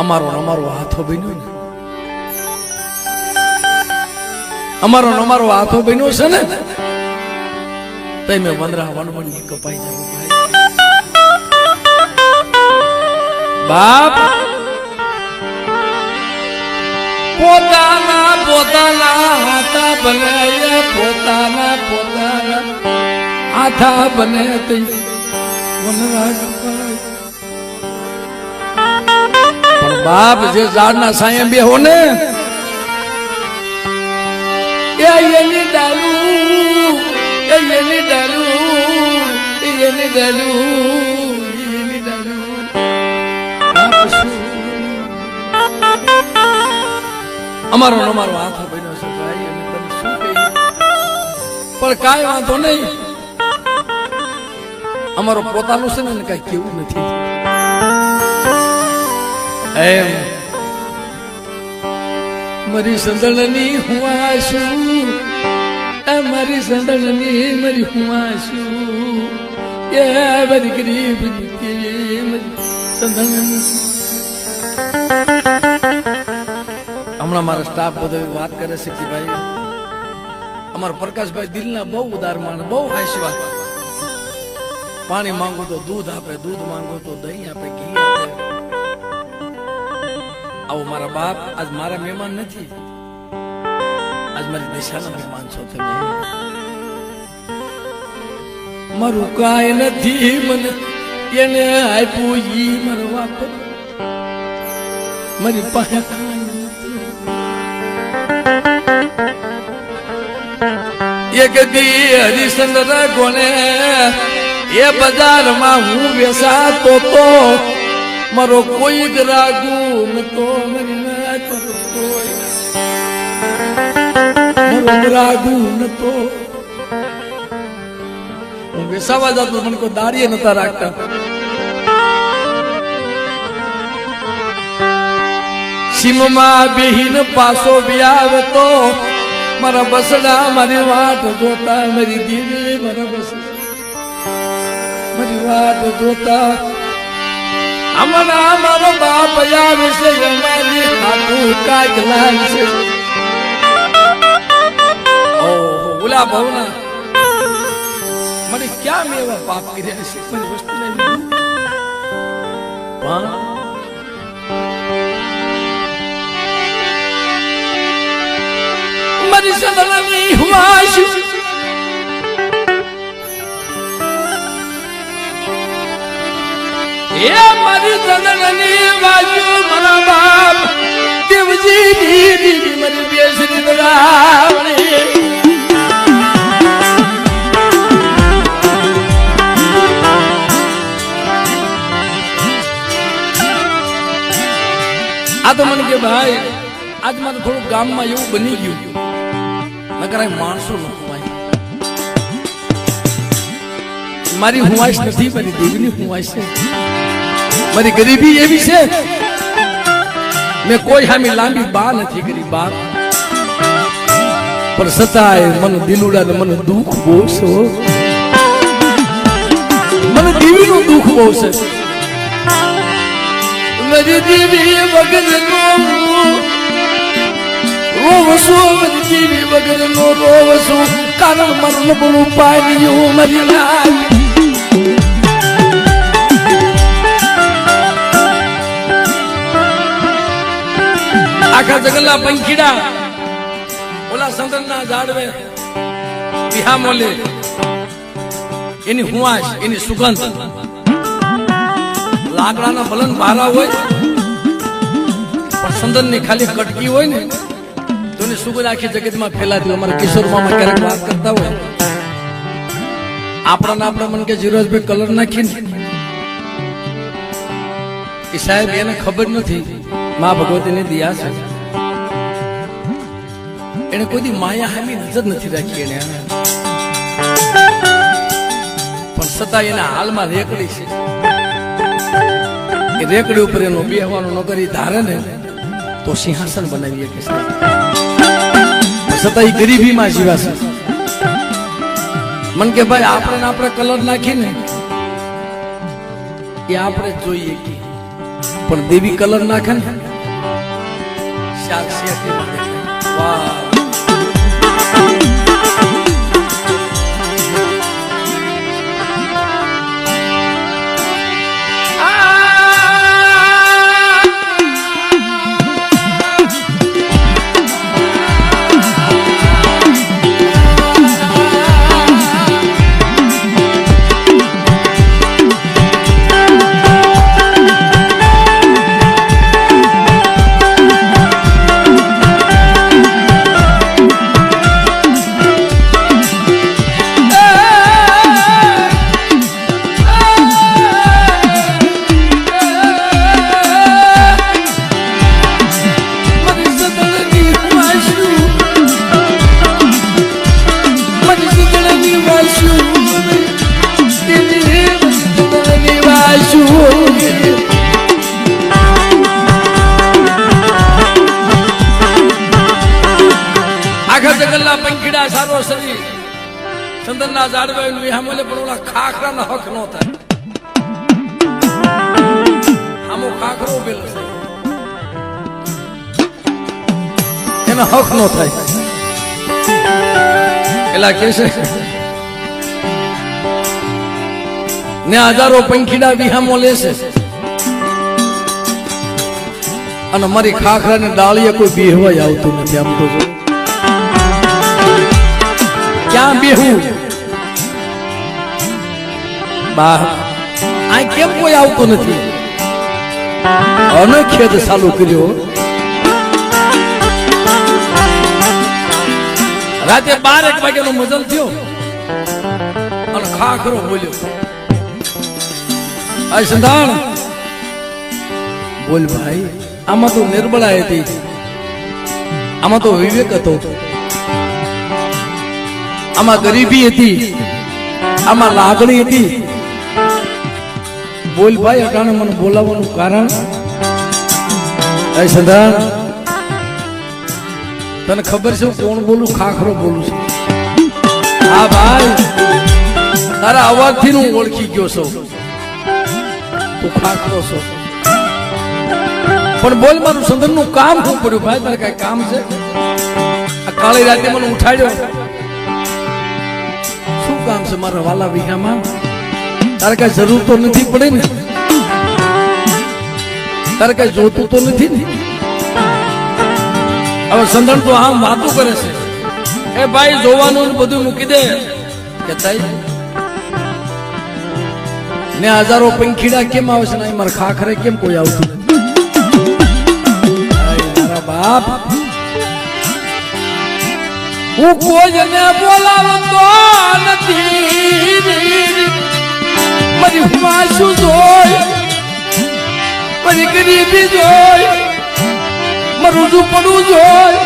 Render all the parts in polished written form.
અમારો હાથો બન્યો ને, અમારો હાથો બન્યો છે ને, તો મેં વંદરા વનવનની કપાઈ જવું બાપ. પોતાના હાથા બને, પોતાના હાથા બને તે વનરા કપાય. પણ બાપ જે ઝાડના સાયે બેહો ને એની ડાલું અમારો હાથ બન્યો છે ભાઈ, અમે તમને શું કહીએ, પણ કાંઈ વાંધો નહીં. અમારો પોતાનું છે ને કઈ કેવું નથી એમ. મારી સંદળની હું આશું, મારી સંદળની મારી હું આશું, એ બધી ગરીબ સંદળની. હમણાં મારો સ્ટાફ બધો વાત કરે છે કે ભાઈ અમારા પ્રકાશભાઈ દિલના બહુ ઉદાર માણસ, બહુ આશીર્વાદ. પાણી માંગો તો દૂધ આપે, દૂધ માંગો તો દહીં આપે, ઘી આપે. આવો મારા બાપ આજ મારા મહેમાન નથી, આજ મારી દિશાના મહેમાન છો તમે. મારું કાંઈ નથી મને એને આપ્યું ઈ મારો વાપર, મારી પાસે કાંઈ નથી. એક દી હરિશ્ચંદ્ર ગોને એ બજારમાં હું બેસાતો તો મારો કોઈ ગ્રાહકુ નતો, મારો ગ્રાહકુ નતો. હું બેસાવા જતો મને કોઈ દાડીએ નતા રાખતા. સીમમાં બેહીન પાસો વ્યાવતો મારા બસડા મારી વાટ જોતા, મારી દીદી મારા બસડા મારી વાટ જોતા. હમણાં મારો બાપ આવે છે, અમારી હાથું કાંઈક લાગશે. ઓહો ઓલા ભાવના મને ક્યાં મેં એવા પાપ કર્યા છે, મારી વસ્તુ નહીં. મારી સદનની હું આશું, એ મારી સદનની બાજુ મારા બાપ દેવજી દીદી મારી બેસરી દરાવણી. આ તો મને કે ભાઈ આજ મારે થોડું ગામમાં એવું બની ગયું, નકર માણસો ન હુવાય. મારી હુવાઈશ નથી, મારી દેવીની હુવાઈશ છે. મારી ગરીબી એવી છે, મેં કોઈ સામે લાંબી બા નથી કરી બા, પણ છતાંય મને દિલુડા ને મને દુઃખ બહુ છે, મને દેવીનું દુઃખ બહુ છે. મારી દેવી વગર નો રોવશું, મારી દેવી વગર નો રોવશું, કારણ મરણ બળું પાડ્યું મારી લાલ. આખા જગતના પંખીડા ઓલા સંતના ઝાડવે વિહા મોલે, એની હુવાશ, એની સુગંધ, લાકડાના બલન ભારા હોય પણ સંદનની ખાલી કટકી હોય ને તો એની સુગંધ આખી જગતમાં ફેલાતી. અમારા કિશોરમાં ક્યારેક વાત કરતા હોય આપણા મન કે જીરોજભાઈ કલર નાખીને, એ સાહેબ એને ખબર નથી મા ભગવતીની દિયા છે, એને કોઈ માયા હામી નજર નથી રાખી એને, પણ છતાં એના હાલમાં રેકડી છે. એ રેકડી ઉપર એનો બેહવાનો નોકરી ધારે ને તો સિંહાસન બનાવીએ કે છતાં એ ગરીબીમાં જીવાશે. મન કે ભાઈ આપણે કલર નાખીને એ આપણે જોઈએ કે પણ દેવી કલર નાખે ને શાક શેકીમાં દેખાય. વાહ પંખીડા સારો શરીર ચંદનના ઝાડવા વિહામલે પણ ઓલા ખાખરાનો હક નો થાય. આમો ખાખરો ઉભેલો છે એનો હક નો થાય. એલા કે છે ને હજારો પંખીડા વિહામો લેશે અને મારી ખાખરાની ડાળીએ કોઈ બેહવાય આવતું નથી. આમ તો ક્યાં બેહું બા આ કેમ કોઈ આવતું નથી. અને ખેદ ચાલુ કર્યો. રાતે 12 વાગ્યાનો મજલ થયો અને ખાખરો બોલ્યો, આ સંધાણ બોલ ભાઈ. આમાં તો નિર્બળા હતી, આમાં તો વિવેક હતો, આમાં ગરીબી હતી, આમાં લાગણી હતી. બોલ ભાઈ અટાણે મને બોલાવવાનું કારણ. એ સંધાન તને ખબર છે કોણ બોલું? ખાખરો બોલું છું. હા ભાઈ તારા અવાજથી હું ઓળખી ગયો છું તું ખાખરો છો. પણ બોલ મારું સંધાન નું કામ શું પડ્યું ભાઈ? તારે કઈ કામ છે? આ કાળી રાતે મને ઉઠાડ્યો, શું કામ છે મારા વાલા વિહામાં? તારે કઈ જરૂર તો નથી પડે ને? તારે કઈ જોતું તો નથી ને? હવે સંધણ તો આમ વાતો કરે છે. એ ભાઈ જોવાનું બધું મૂકી દે કે થાય ને હજારો પંખીડા કેમ આવે છે ને મારા ખાખરે કેમ કોઈ આવતું? મારા બાપ હું કોઈને બોલાવતો નથી. મારી માસું જોઈ, મારી ગરીબી જોઈ, મારું ઝૂંપડું જોઈ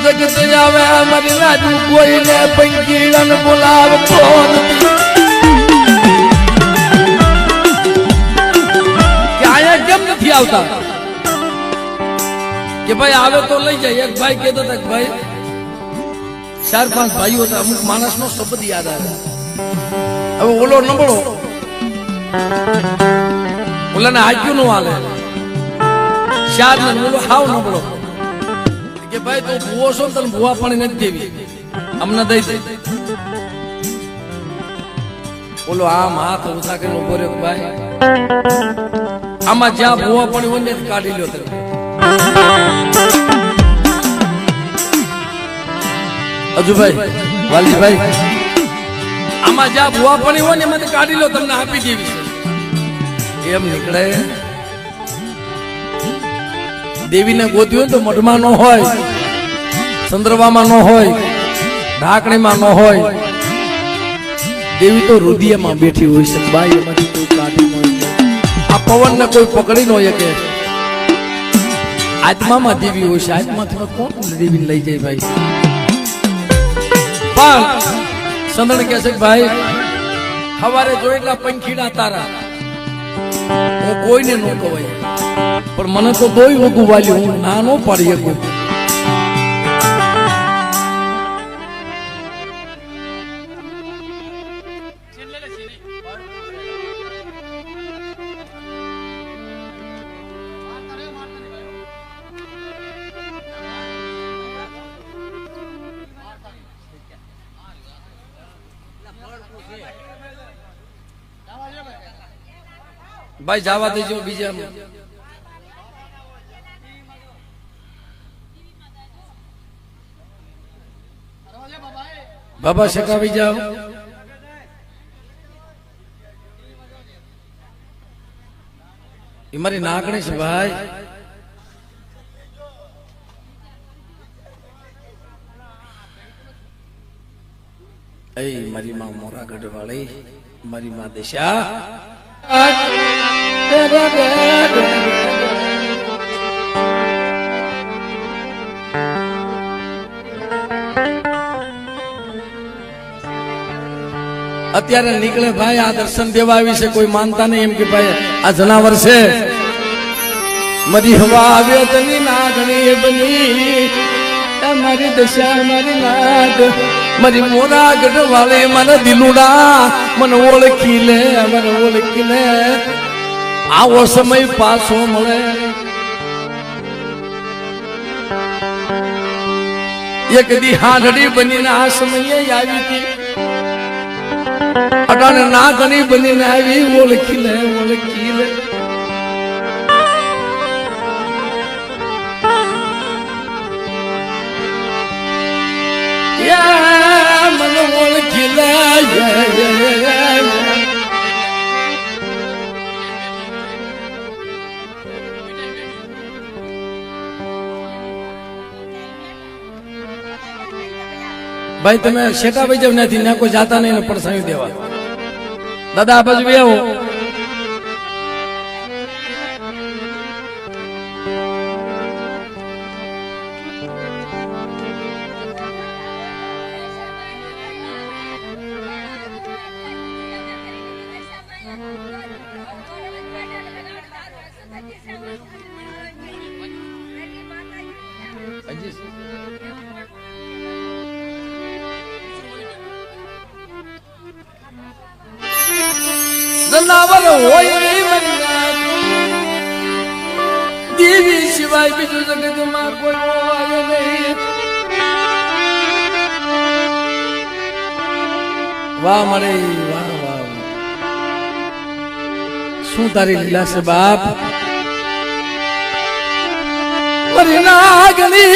જગત આવે. મારી રાજુ કોઈને પંખીડાને બોલાવતો નથી. કે આયા કેમ નથી આવતા? કે ભાઈ આવે તો લઈ જાય. એક ભાઈ કહેતો હતા કે ભાઈ 4-5 ભાઈઓ હતા, અમુક માણસ નો શબ્દ યાદ આવે. હવે ઓલો નબળો, ઓલાને હાક્યું નું હાલે. 4 ને ઓલો હાવ નબળો કે ભાઈ તું ભૂવો છો તને ભૂવા પાણી નથી દેવી, અમને દઈ દે. ઓલો આમ હાથ ઉઠા કરીને ઉભો રહ્યો, ભાઈ આમાં જ્યાં ભૂવા પાણી હોય ને કાઢી લ્યો તમે. અજુભાઈ વાલજીભાઈ આમાં જ્યાં ભૂવા પાણી હોય ને એમાંથી કાઢી લો, તમને આપી દેવી છે. એમ નીકળે. દેવીને ગોતી હોય તો મઢમાં ન હોય, ચંદ્રવામાં ન હોય, ઢાકણીમાં ન હોય. દેવી તો રુદિયામાં બેઠી હોય છે. બાઈ એમાંથી કોઈ કાઢી ન હોય. આ પવનને કોઈ પકડી ન હોય કે આત્મામાં દેવી હોય છે. આત્માથી કોણ દેવીને લઈ જાય ભાઈ? પણ સંદણ કહે છે ભાઈ સવારે જોયેલા પંખીડા તારા હું કોઈને ન કહેવાય, પણ મને તો દોય વગું વાલ્યું, હું ના ન પાડી શકું. ભાઈ જવા દેજો બીજા બાબા શેકાવી જાઓ. એ મારી નાગણી છે ભાઈ. એ મારી માં મોરાગઢ વાળી, મારી માં દિશા. અત્યારે નીકળે ભાઈ આ દર્શન દેવા આવી છે, કોઈ માનતા નહીં એમ કે ભાઈ આ જનાવર છે. મારી હવા આવે તની નાગણી બની, મારી દશા મારી નાગ, મારી મોરાગઢ વાળે મને દિલુડા મને ઓળખી લે, મને ઓળખી લે. આવો સમય પાછો મળે. એક દી હાંડડી બનીને આ સમયે આવી હતી, અટાણે નાગણી બનીને આવી. ઓળખી લે, ઓળખી લે. મને ઓળખી લે. ભાઈ તમે શેટા ભાઈ જાવ નથી, ના કોઈ જાતા નહીં ને પડસાવી દેવા. દાદા આ બાજુ આવો. જનાવર હોય દેવી સિવાય બીજું જગતમાં કોઈ આવે નહીં. વાહ મળે, વાહ વાહ. શું તારી લીલા છે બાપ. મારી નાગણી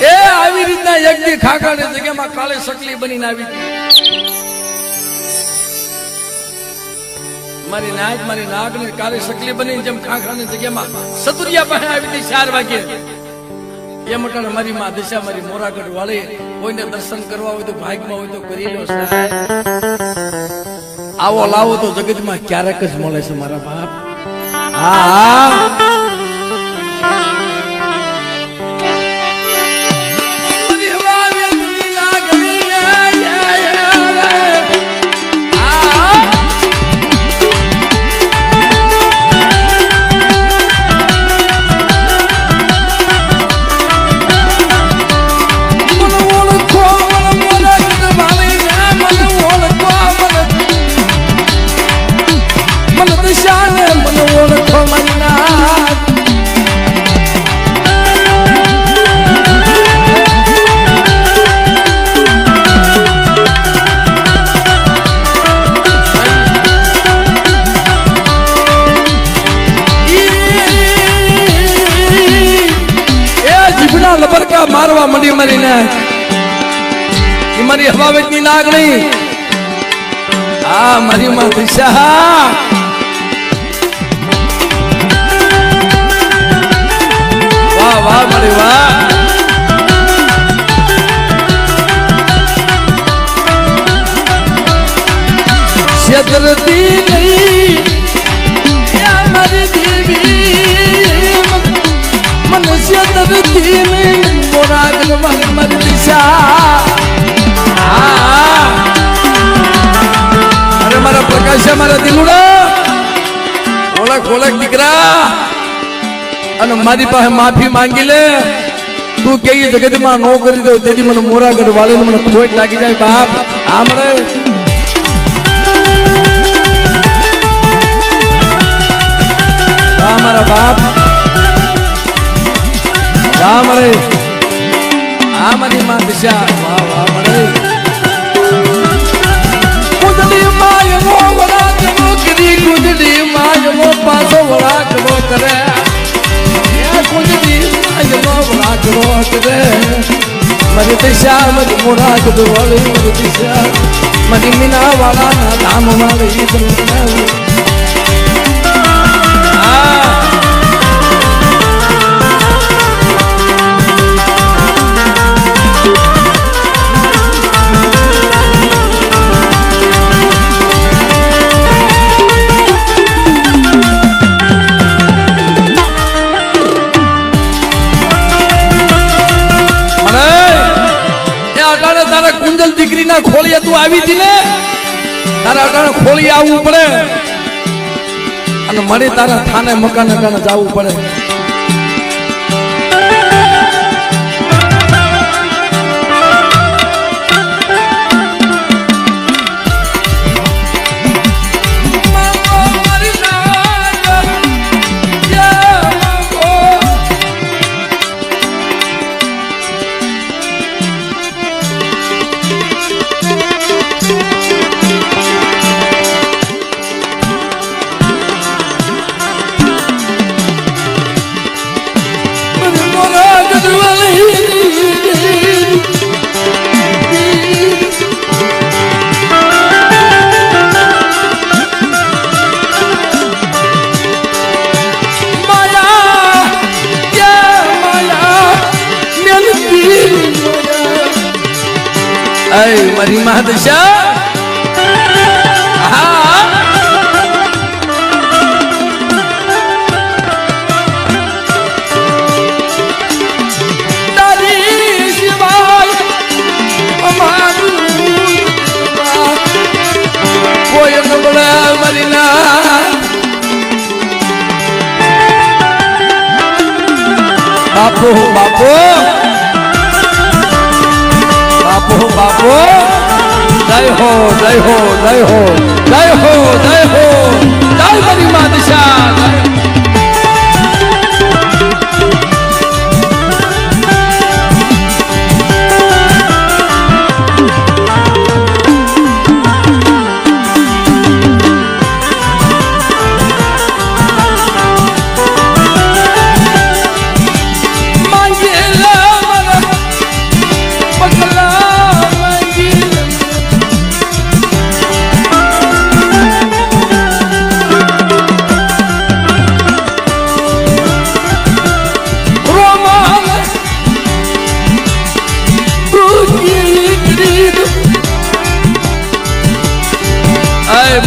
એ આવી રીતના એક દી ખાખાની જગ્યામાં કાળે સકલી બનીને આવી. મારી નાગની કાળે સકલી બની જેમ ખાખાની જગ્યામાં સતુરિયા પાસે આવી હતી 4 વાગે. એમ અટાણે મારી માં દિશા મારી મોરાગઢ વાળી કોઈને દર્શન કરવા હોય તો ભાગમાં હોય તો કરી લો. આવો લાવો તો જગતમાં ક્યારેક જ મળે છે મારા બાપ. હા મારવા મંડી મારીને મારી હવાવેતની નાગણી. આ મારી માં દિશા. વાહ વાહ મારી વાહ. છેતરતી નહીં મારી દેવી, મને છેતરતી નહીં. મોરાગઢ વાળી મારી દિશા. અરે મારા પ્રકાશ, મારા દિલુડા ઓળખ ઓળખ દીકરા. અને મારી પાસે માફી માંગી લે. તું કે જગતમાં નો કરી દો તેથી મને મોરાગઢ વાળીને મને ખોટ લાગી જાય બાપ. આમળે મારા બાપ. આમળે આ મારી માં દિશા. વાહ વાહ મળે. કુંજડી માયનો પાછો વળાકડો કરે કુંજડી માયનો વળાકડો કરે મારી દિશા મારી મોરા કદું વાળી મારી દિશા મારી મીના વાળાના ધામ વાળી કુંજલ દીકરી ના ખોળીએ તું આવી હતી ને તારા અટાણે ખોળી આવવું પડે અને મળે તારા થાને મકાન અટાણે જવું પડે મારી મહાદશા તારી સિવાય અમારું કોઈ નબળા મારી ના બાપો બાપો બાપો બાપો જય હો જય હો જય હો જય હો જય હો જય મારી માદશા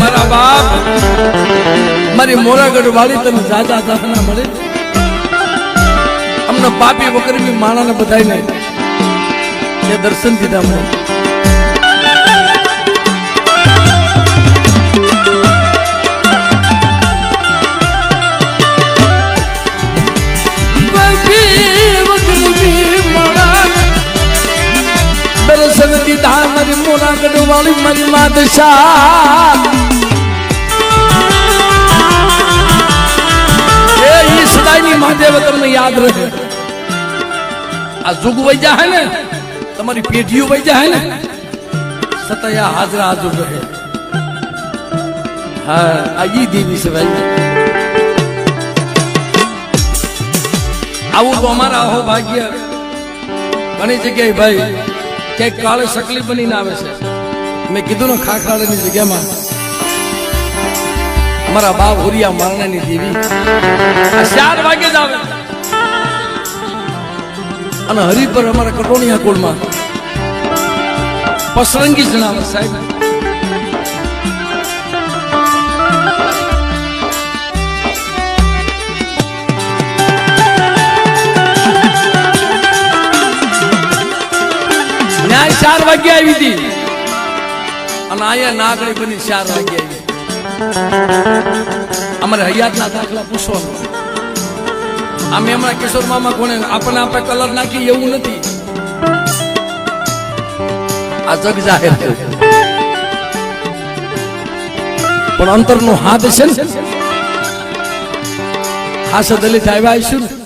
મારા બાપ મારી મોરાગઢ વાળી તને જાજા દાખલા મળે અમને પાપી વકરમી માણાને બધાઈને તે દર્શન દીધા મળે દર્શન દીધા મારી મોરાગઢ વાળી મારી માદશા મહાદેવ તમને યાદ રહે આ જુગ વઈ જાય ને તમારી પેઢીઓ વઈ જાય ને સતયા હાજરા હાજર રહે હા આ ઈ દેવી છે ભાઈ આવું તો અમારા અહો ભાગ્ય ઘણી જગ્યાએ ભાઈ ક્યાંક કાળે શકલી બનીને આવે છે મેં કીધું ને ખાખરાળાની જગ્યામાં અમારા બાપ હોરિયા મારણાની દેવી 4 વાગે જ આવે અને હરિપર અમારા કટોણિયા કુળમાં પસરંગી જણાવે સાહેબ ન્યાય 4 વાગે આવી હતી અને અહીંયા નાગણી બની 4 વાગે આવી અમારે હયાતના દાખલા પૂછવાનું અમે હમણાં કિશોર મામા કોને આપણને આપણે કલર નાખી એવું નથી આ જગ જાહેર પણ અંતરનો હાથ છે ને હાસ દલિત આવ્યા આવીશું ને